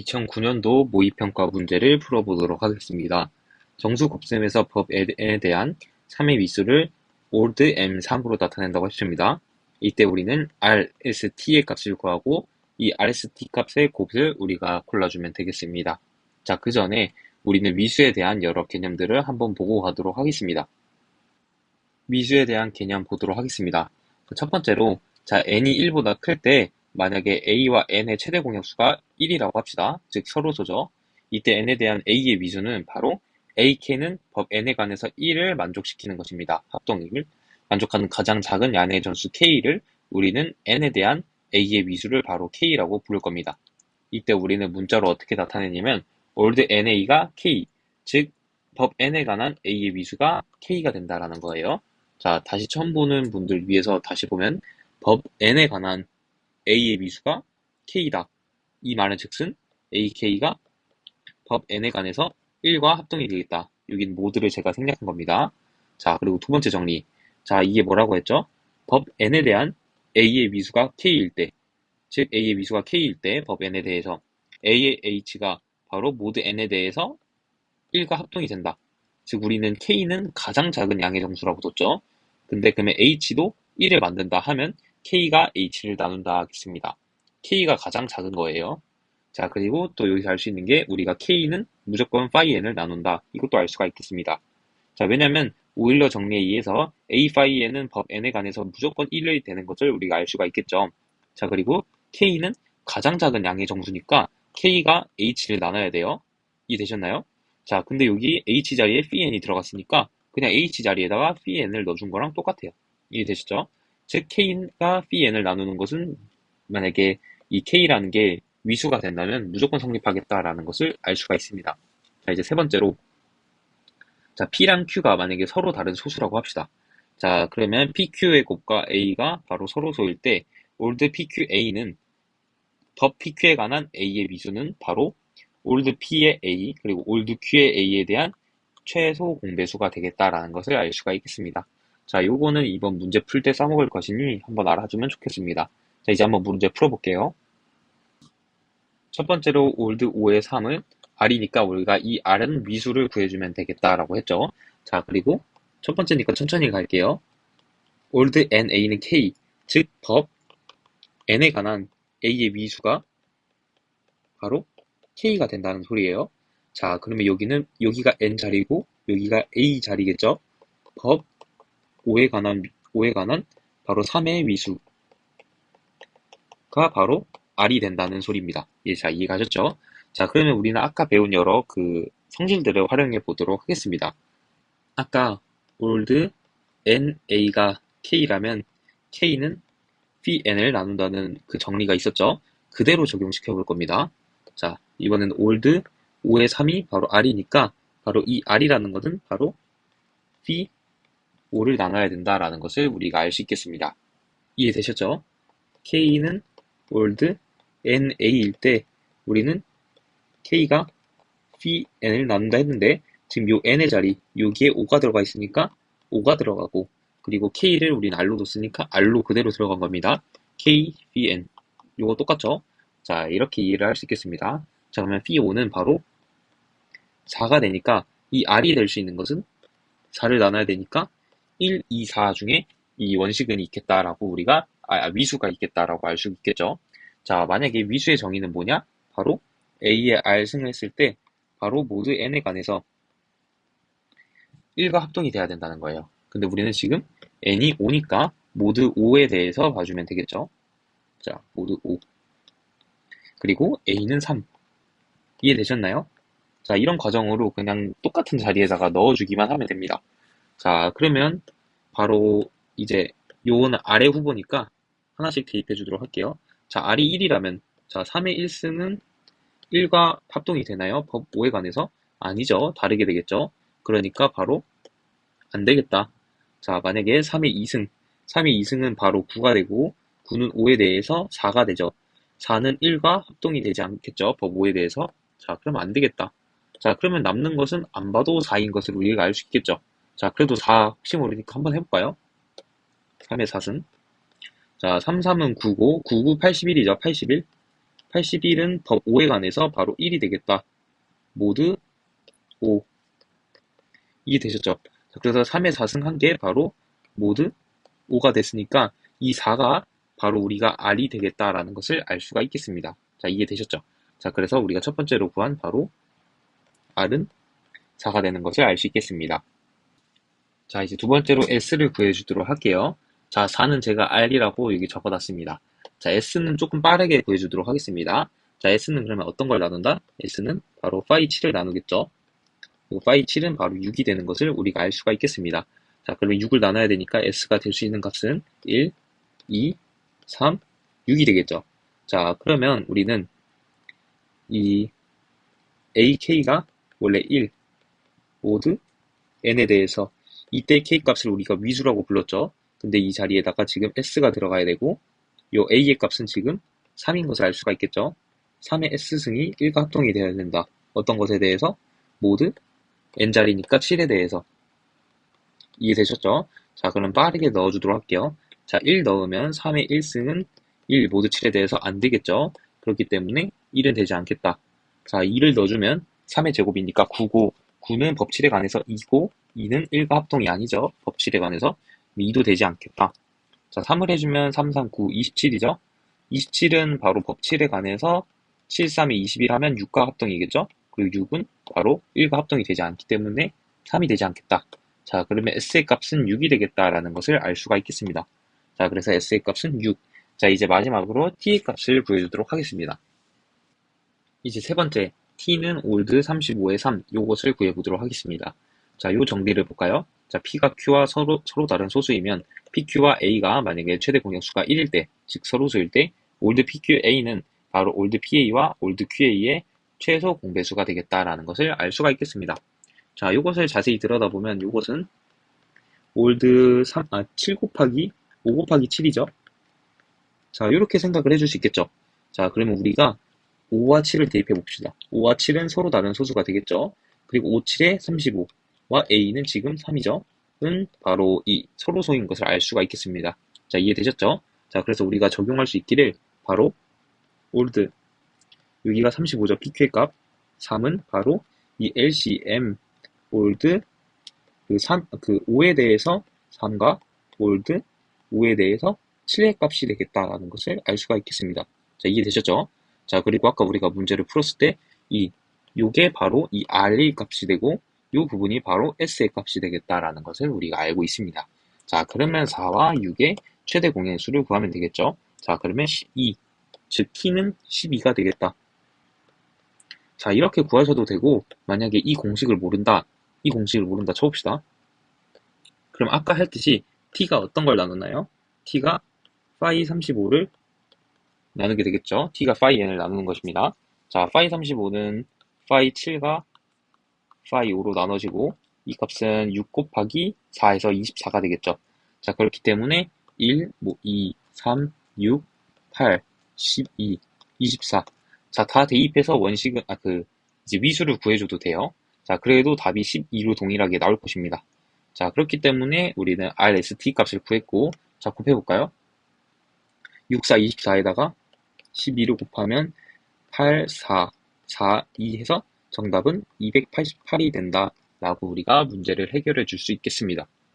2009년도 모의평가 문제를 풀어보도록 하겠습니다. 정수 곱셈에서 법에 대한 3의 미수를 old m3으로 나타낸다고 했습니다. 이때 우리는 rst의 값을 구하고 이 rst 값의 곱을 우리가 골라주면 되겠습니다. 자, 그 전에 우리는 미수에 대한 여러 개념들을 한번 보고 가도록 하겠습니다. 미수에 대한 개념 보도록 하겠습니다. 첫 번째로, 자, n이 1보다 클 때 만약에 a와 n의 최대 공약수가 1이라고 합시다. 즉 서로소죠. 이때 n에 대한 a의 미수는 바로 ak는 법 n에 관해서 1을 만족시키는 것입니다. 합동을 만족하는 가장 작은 양의 전수 k를 우리는 n에 대한 a의 미수를 바로 k라고 부를 겁니다. 이때 우리는 문자로 어떻게 나타내냐면 old na가 k, 즉 법 n에 관한 a의 미수가 k가 된다라는 거예요. 자, 다시 처음 보는 분들 위해서 다시 보면 법 n에 관한 a의 미수가 k다. 이 말은 즉슨 ak가 법 n에 관해서 1과 합동이 되겠다. 여긴 모드를 제가 생략한 겁니다. 자, 그리고 두 번째 정리. 자, 이게 뭐라고 했죠? 법 n에 대한 a의 미수가 k일 때, 즉 a의 미수가 k일 때 법 n에 대해서 a의 h가 바로 모드 n에 대해서 1과 합동이 된다. 즉 우리는 k는 가장 작은 양의 정수라고 뒀죠. 근데 그러면 h도 1을 만든다 하면 k가 h를 나눈다 하겠습니다. k가 가장 작은 거예요. 자, 그리고 또 여기서 알 수 있는 게 우리가 k는 무조건 phi n을 나눈다. 이것도 알 수가 있겠습니다. 자, 왜냐면 오일러 정리에 의해서 a phi n은 법 n에 관해서 무조건 1이 되는 것을 우리가 알 수가 있겠죠. 자, 그리고 k는 가장 작은 양의 정수니까 k가 h를 나눠야 돼요. 이해되셨나요? 자, 근데 여기 h 자리에 phi n이 들어갔으니까 그냥 h 자리에다가 phi n을 넣어준 거랑 똑같아요. 이해되시죠? 즉 k가 phi n을 나누는 것은 만약에 이 k라는 게 위수가 된다면 무조건 성립하겠다라는 것을 알 수가 있습니다. 자, 이제 세 번째로, 자, p랑 q가 만약에 서로 다른 소수라고 합시다. 자, 그러면 pq의 곱과 a가 바로 서로소일 때 old pqa는 법 pq에 관한 a의 미수는 바로 old p의 a 그리고 old q의 a에 대한 최소 공배수가 되겠다라는 것을 알 수가 있겠습니다. 자, 요거는 이번 문제 풀 때 써먹을 것이니 한번 알아주면 좋겠습니다. 자, 이제 한번 문제 풀어볼게요. 첫 번째로 old 5의 3은 r이니까 우리가 이 r은 미수를 구해주면 되겠다라고 했죠. 자, 그리고 첫 번째니까 천천히 갈게요. old na는 k, 즉 법 n에 관한 a의 미수가 바로 k가 된다는 소리예요. 자, 그러면 여기가 n 자리고 여기가 a 자리겠죠. 법 5에 관한 바로 3의 미수가 바로 r이 된다는 소리입니다. 예, 자, 이해가셨죠? 자, 그러면 우리는 아까 배운 여러 그 성질들을 활용해 보도록 하겠습니다. 아까 old na가 k라면 k는 pn을 나눈다는 그 정리가 있었죠? 그대로 적용시켜 볼 겁니다. 자, 이번엔 old 5의 3이 바로 r이니까 바로 이 r이라는 것은 바로 phi 5를 나눠야 된다라는 것을 우리가 알 수 있겠습니다. 이해되셨죠? k는 old na일 때 우리는 k가 phi n을 나눈다 했는데 지금 요 n의 자리 여기에 5가 들어가 있으니까 5가 들어가고 그리고 k를 우리는 r로 뒀으니까 r로 그대로 들어간 겁니다. k phi n 요거 똑같죠? 자, 이렇게 이해를 할 수 있겠습니다. 자, 그러면 phi 5는 바로 4가 되니까 이 r이 될 수 있는 것은 4를 나눠야 되니까 1, 2, 4 중에 이 원식은 있겠다라고 우리가 위수가 있겠다라고 알 수 있겠죠. 자, 만약에 위수의 정의는 뭐냐? 바로 a의 r승을 했을 때 바로 모두 n에 관해서 1과 합동이 돼야 된다는 거예요. 근데 우리는 지금 n이 5니까 모두 5에 대해서 봐주면 되겠죠. 자, 모두 5. 그리고 a는 3. 이해되셨나요? 자, 이런 과정으로 그냥 똑같은 자리에다가 넣어주기만 하면 됩니다. 자, 그러면 바로 이제 요거는 아래 후보니까 하나씩 대입해 주도록 할게요. 자, R이 1이라면 자, 3의 1승은 1과 합동이 되나요? 법 5에 관해서? 아니죠. 다르게 되겠죠. 그러니까 바로 안 되겠다. 자, 만약에 3의 2승, 3의 2승은 바로 9가 되고 9는 5에 대해서 4가 되죠. 4는 1과 합동이 되지 않겠죠. 법 5에 대해서. 자, 그러면 안 되겠다. 자, 그러면 남는 것은 안 봐도 4인 것을 우리가 알 수 있겠죠. 자, 그래도 4 혹시 모르니까 한번 해볼까요? 3의 4승. 자, 3, 3은 9고, 9, 9, 81이죠. 81. 81은 법 5에 관해서 바로 1이 되겠다. 모드 5. 이해되셨죠? 자, 그래서 3의 4승 1개 바로 모드 5가 됐으니까 이 4가 바로 우리가 R이 되겠다라는 것을 알 수가 있겠습니다. 자, 이해되셨죠? 자, 그래서 우리가 첫 번째로 구한 바로 R은 4가 되는 것을 알 수 있겠습니다. 자, 이제 두 번째로 S를 구해주도록 할게요. 자, 4는 제가 R이라고 여기 적어놨습니다. 자, S는 조금 빠르게 구해주도록 하겠습니다. 자, S는 그러면 어떤 걸 나눈다? S는 바로 파이 7을 나누겠죠. 그리고 파이 7은 바로 6이 되는 것을 우리가 알 수가 있겠습니다. 자, 그러면 6을 나눠야 되니까 S가 될 수 있는 값은 1, 2, 3, 6이 되겠죠. 자, 그러면 우리는 이 AK가 원래 1, 모드 N에 대해서 이때 K 값을 우리가 위수라고 불렀죠. 근데 이 자리에다가 지금 S가 들어가야 되고 요 A의 값은 지금 3인 것을 알 수가 있겠죠. 3의 S승이 1과 합동이 되어야 된다. 어떤 것에 대해서? 모드 N자리니까 7에 대해서. 이해되셨죠? 자, 그럼 빠르게 넣어주도록 할게요. 자, 1 넣으면 3의 1승은 1 모드 7에 대해서 안 되겠죠? 그렇기 때문에 1은 되지 않겠다. 자, 2를 넣어주면 3의 제곱이니까 9고 9는 법 7에 관해서 2고 2는 1과 합동이 아니죠. 법 7에 관해서 2도 되지 않겠다. 자, 3을 해주면 3, 3, 9, 27이죠. 27은 바로 법 7에 관해서 7, 3이 21 하면 6과 합동이겠죠. 그리고 6은 바로 1과 합동이 되지 않기 때문에 3이 되지 않겠다. 자, 그러면 S의 값은 6이 되겠다라는 것을 알 수가 있겠습니다. 자, 그래서 S의 값은 6. 자, 이제 마지막으로 T의 값을 구해주도록 하겠습니다. 이제 세 번째, T는 올드 35의 3, 요것을 구해보도록 하겠습니다. 자, 요 정리를 볼까요? 자, P가 Q와 서로 다른 소수이면 PQ와 A가 만약에 최대 공약수가 1일 때, 즉 서로수일 때, 올드 PQA는 바로 올드 PA와 올드 QA의 최소 공배수가 되겠다라는 것을 알 수가 있겠습니다. 자, 요것을 자세히 들여다보면 요것은 올드 7 곱하기 5 곱하기 7이죠. 자, 이렇게 생각을 해줄 수 있겠죠. 자, 그러면 우리가 5와 7을 대입해 봅시다. 5와 7은 서로 다른 소수가 되겠죠. 그리고 5, 7에 35와 A는 지금 3이죠. 은 바로 이 서로소인 것을 알 수가 있겠습니다. 자, 이해되셨죠? 자, 그래서 우리가 적용할 수 있기를 바로 올드, 여기가 35죠. PQ의 값. 3은 바로 이 LCM 올드 5에 대해서 3과 올드 5에 대해서 7의 값이 되겠다라는 것을 알 수가 있겠습니다. 자, 이해되셨죠? 자, 그리고 아까 우리가 문제를 풀었을 때 요게 바로 이 R의 값이 되고 요 부분이 바로 S의 값이 되겠다라는 것을 우리가 알고 있습니다. 자, 그러면 4와 6의 최대 공약수를 구하면 되겠죠? 자, 그러면 12, 즉 T는 12가 되겠다. 자, 이렇게 구하셔도 되고 만약에 이 공식을 모른다 쳐봅시다. 그럼 아까 했듯이 T가 어떤 걸 나누나요? T가 파이 35를 나누게 되겠죠. T가 파이 n을 나누는 것입니다. 자, 파이 35는 파이 7과 파이 5로 나눠지고 이 값은 6 곱하기 4에서 24가 되겠죠. 자, 그렇기 때문에 1, 2, 3, 6, 8, 12, 24. 자, 다 대입해서 원식은 이제 위수를 구해줘도 돼요. 자, 그래도 답이 12로 동일하게 나올 것입니다. 자, 그렇기 때문에 우리는 RST 값을 구했고, 자, 곱해볼까요? 6, 4, 24에다가 12를 곱하면 8, 4, 4, 2 해서 정답은 288이 된다 라고 우리가 문제를 해결해 줄 수 있겠습니다.